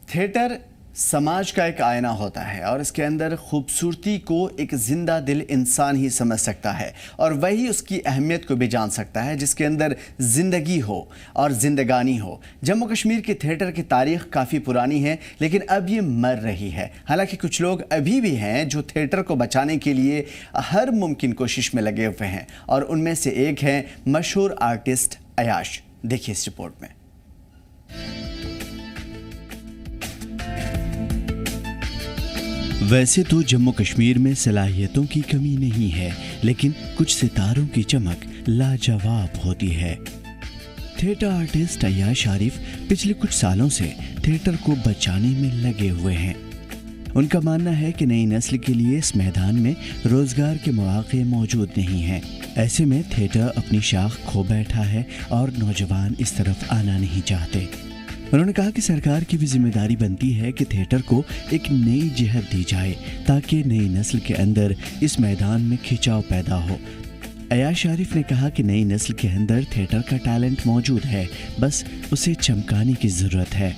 Theatre समाज का एक आईना होता है और इसके अंदर खूबसूरती को एक जिंदा दिल इंसान ही समझ सकता है और वही उसकी अहमियत को भी जान सकता है जिसके अंदर जिंदगी हो और जिंदगानी हो। जम्मू कश्मीर की थिएटर की तारीख काफ़ी पुरानी है, लेकिन अब ये मर रही है। हालांकि कुछ लोग अभी भी हैं जो थिएटर को बचाने के लिए हर मुमकिन कोशिश में लगे हुए हैं और उनमें से एक है मशहूर आर्टिस्ट अयाश। देखिए इस रिपोर्ट में। वैसे तो जम्मू कश्मीर में सलाहियतों की कमी नहीं है, लेकिन कुछ सितारों की चमक लाजवाब होती है। थिएटर आर्टिस्ट अयाश आरिफ पिछले कुछ सालों से थिएटर को बचाने में लगे हुए हैं। उनका मानना है कि नई नस्ल के लिए इस मैदान में रोजगार के मौके मौजूद नहीं हैं। ऐसे में थिएटर अपनी शाख खो बैठा है और नौजवान इस तरफ आना नहीं चाहते। उन्होंने कहा कि सरकार की भी जिम्मेदारी बनती है कि थिएटर को एक नई जिहत दी जाए ताकि नई नस्ल के अंदर इस मैदान में खिंचाव पैदा हो। अयाश आरिफ ने कहा कि नई नस्ल के अंदर थिएटर का टैलेंट मौजूद है, बस उसे चमकाने की ज़रूरत है।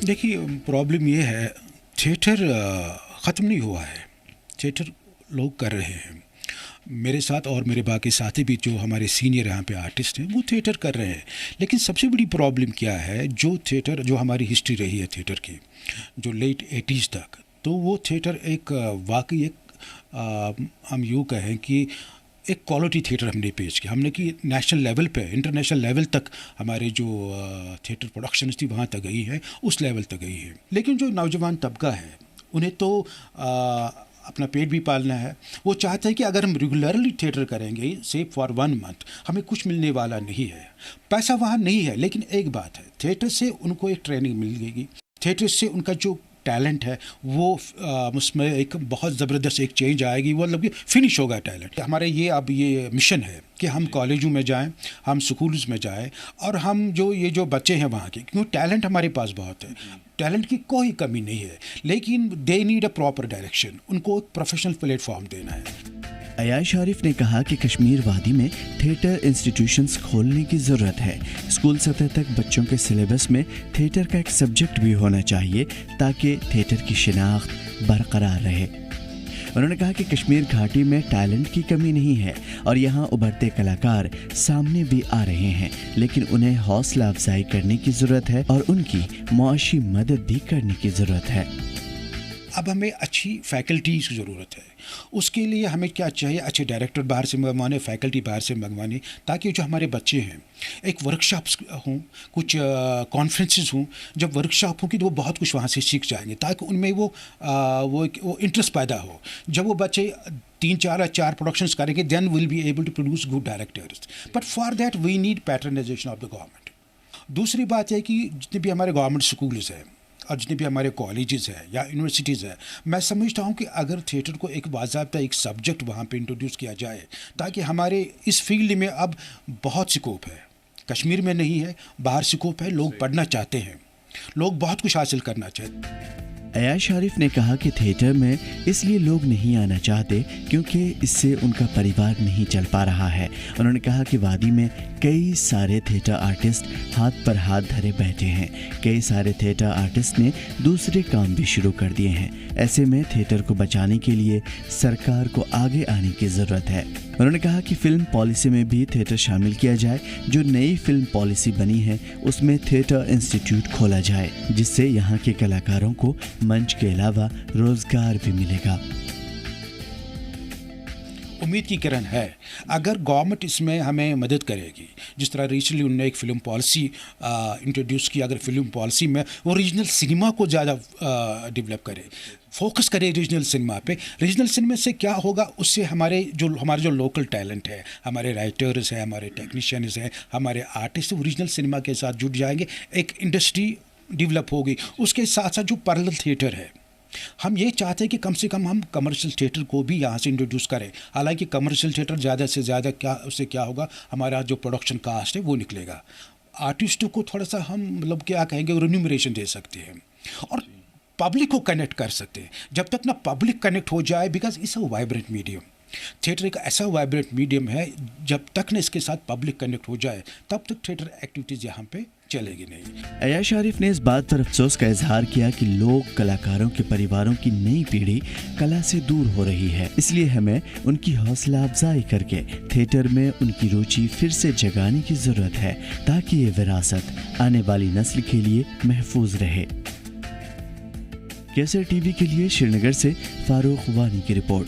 देखिए, प्रॉब्लम ये है, थिएटर ख़त्म नहीं हुआ है। थिएटर लोग कर रहे हैं। मेरे साथ और मेरे बाकी साथी भी जो हमारे सीनियर यहाँ पे आर्टिस्ट हैं वो थिएटर कर रहे हैं। लेकिन सबसे बड़ी प्रॉब्लम क्या है, जो थिएटर जो हमारी हिस्ट्री रही है थिएटर की, जो लेट 80s तक, तो वो थिएटर एक वाकई एक हम यूँ कहें कि एक क्वालिटी थिएटर हमने पेश किया। हमने कि नेशनल लेवल पे, इंटरनेशनल लेवल तक हमारे जो थिएटर प्रोडक्शंस थी वहाँ तक गई है, उस लेवल तक गई है। लेकिन जो नौजवान तबका है उन्हें तो अपना पेट भी पालना है। वो चाहते हैं कि अगर हम रेगुलरली थिएटर करेंगे से फॉर 1 मंथ, हमें कुछ मिलने वाला नहीं है, पैसा वहाँ नहीं है। लेकिन एक बात है, थिएटर से उनको एक ट्रेनिंग मिल जाएगी, थिएटर से उनका जो टैलेंट है वो उसमें एक बहुत ज़बरदस्त एक चेंज आएगी, वो मतलब कि फिनिश होगा टैलेंट। हमारे अब ये मिशन है कि हम कॉलेजों में जाएं, हम स्कूल्स में जाएं और हम जो बच्चे हैं वहाँ के, क्योंकि टैलेंट हमारे पास बहुत है, टैलेंट की कोई कमी नहीं है, लेकिन they need a proper direction. उनको एक प्रोफेशनल प्लेटफॉर्म देना है। अयाश आरिफ ने कहा कि कश्मीर वादी में थिएटर इंस्टीट्यूशंस खोलने की ज़रूरत है। स्कूल सतह तक बच्चों के सिलेबस में थिएटर का एक सब्जेक्ट भी होना चाहिए ताकि थिएटर की शिनाख्त बरकरार रहे। उन्होंने कहा कि कश्मीर घाटी में टैलेंट की कमी नहीं है और यहाँ उभरते कलाकार सामने भी आ रहे हैं, लेकिन उन्हें हौसला अफजाई करने की ज़रूरत है और उनकी मुआशी मदद भी करने की ज़रूरत है। अब हमें अच्छी फैकल्टीज़ की ज़रूरत है। उसके लिए हमें क्या चाहिए, अच्छे डायरेक्टर बाहर से मंगवाने, फैकल्टी बाहर से मंगवाने, ताकि जो हमारे बच्चे हैं एक वर्कशॉप्स हों, कुछ कॉन्फ्रेंसेस हों। जब वर्कशॉप होगी तो वो बहुत कुछ वहाँ से सीख जाएंगे, ताकि उनमें वो इंटरेस्ट पैदा हो। जब वो बच्चे 3-4 प्रोडक्शंस करेंगे, then will be able to produce good directors. But for that we need patronisation of the government. दूसरी बात है कि जितने भी हमारे गवर्नमेंट स्कूल्स हैं और जितने भी हमारे कॉलेजेस हैं या यूनिवर्सिटीज़ हैं, मैं समझता हूँ कि अगर थिएटर को एक बाज़ाब्ता एक सब्जेक्ट वहाँ पे इंट्रोड्यूस किया जाए, ताकि हमारे इस फील्ड में अब बहुत स्कोप है। कश्मीर में नहीं है, बाहर स्कोप है, लोग पढ़ना चाहते हैं, लोग बहुत कुछ हासिल करना चाहते हैं। अयाश आरिफ ने कहा कि थिएटर में इसलिए लोग नहीं आना चाहते क्योंकि इससे उनका परिवार नहीं चल पा रहा है। उन्होंने कहा कि वादी में कई सारे थिएटर आर्टिस्ट हाथ पर हाथ धरे बैठे हैं। कई सारे थिएटर आर्टिस्ट ने दूसरे काम भी शुरू कर दिए हैं। ऐसे में थिएटर को बचाने के लिए सरकार को आगे आने की ज़रूरत है। उन्होंने कहा कि फिल्म पॉलिसी में भी थिएटर शामिल किया जाए। जो नई फिल्म पॉलिसी बनी है उसमें थिएटर इंस्टीट्यूट खोला जाए, जिससे यहाँ के कलाकारों को मंच के अलावा रोजगार भी मिलेगा। उम्मीद की किरण है, अगर गवर्नमेंट इसमें हमें मदद करेगी। जिस तरह रिसेंटली उन्होंने एक फ़िल्म पॉलिसी इंट्रोड्यूस की, अगर फिल्म पॉलिसी में वो रीजनल सिनेमा को ज़्यादा डेवलप करे, फोकस करे रीजनल सिनेमा पे। रीजनल सिनेमा से क्या होगा, उससे हमारे जो लोकल टैलेंट है, हमारे राइटर्स हैं, हमारे टेक्नीशियंस हैं, हमारे आर्टिस्ट, वो रीजनल सिनेमा के साथ जुड़ जाएंगे, एक इंडस्ट्री डेवलप होगी। उसके साथ साथ जो पैरेलल थिएटर है, हम ये चाहते हैं कि कम से कम हम कमर्शियल थिएटर को भी यहाँ से इंट्रोड्यूस करें। हालांकि कमर्शियल थिएटर ज़्यादा से ज़्यादा उससे क्या होगा, हमारा जो प्रोडक्शन कास्ट है वो निकलेगा। आर्टिस्टों को थोड़ा सा हम मतलब क्या कहेंगे, रेन्यूमरेशन दे सकते हैं और पब्लिक को कनेक्ट कर सकते हैं। जब तक ना पब्लिक कनेक्ट हो जाए, because it's a vibrant medium, theatre एक ऐसा वाइब्रेंट मीडियम है, जब तक न इसके साथ पब्लिक कनेक्ट हो जाए तब तक थिएटर एक्टिविटीज़ यहाँ पे चलेगी नहीं। अय्याज आरिफ ने इस बात पर अफसोस का इजहार किया कि लोक कलाकारों के परिवारों की नई पीढ़ी कला से दूर हो रही है, इसलिए हमें उनकी हौसला अफजाई करके थिएटर में उनकी रुचि फिर से जगाने की जरूरत है, ताकि ये विरासत आने वाली नस्ल के लिए महफूज रहे। केसर टीवी के लिए श्रीनगर से फारूक वानी की रिपोर्ट।